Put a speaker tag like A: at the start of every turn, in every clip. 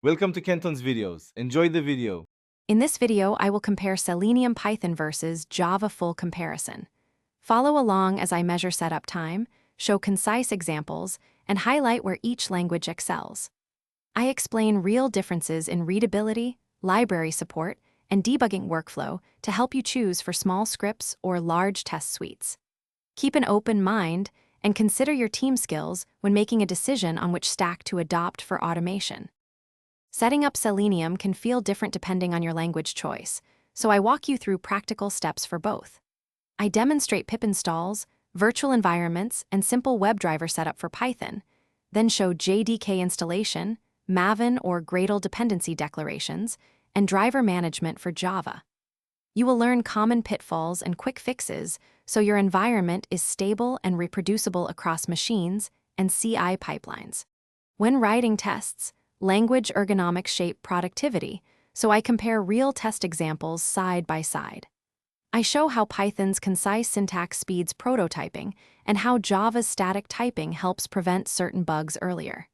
A: Welcome to Kenton's videos. Enjoy the video.
B: In this video, I will compare Selenium Python versus Java full comparison. Follow along as I measure setup time, show concise examples, and highlight where each language excels. I explain real differences in readability, library support, and debugging workflow to help you choose for small scripts or large test suites. Keep an open mind and consider your team skills when making a decision on which stack to adopt for automation. Setting up Selenium can feel different depending on your language choice, so I walk you through practical steps for both. I demonstrate pip installs, virtual environments, and simple WebDriver setup for Python, then show JDK installation, Maven or Gradle dependency declarations, and driver management for Java. You will learn common pitfalls and quick fixes so your environment is stable and reproducible across machines and CI pipelines. When writing tests, language ergonomics shape productivity, so I compare real test examples side by side. I show how Python's concise syntax speeds prototyping and how Java's static typing helps prevent certain bugs earlier.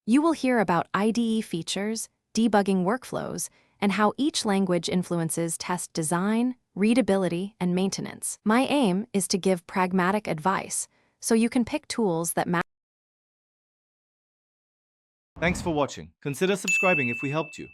B: You will hear about IDE features, debugging workflows, and how each language influences test design, readability, and maintenance. My aim is to give pragmatic advice, so you can pick tools that match.
A: Thanks for watching. Consider subscribing if we helped you.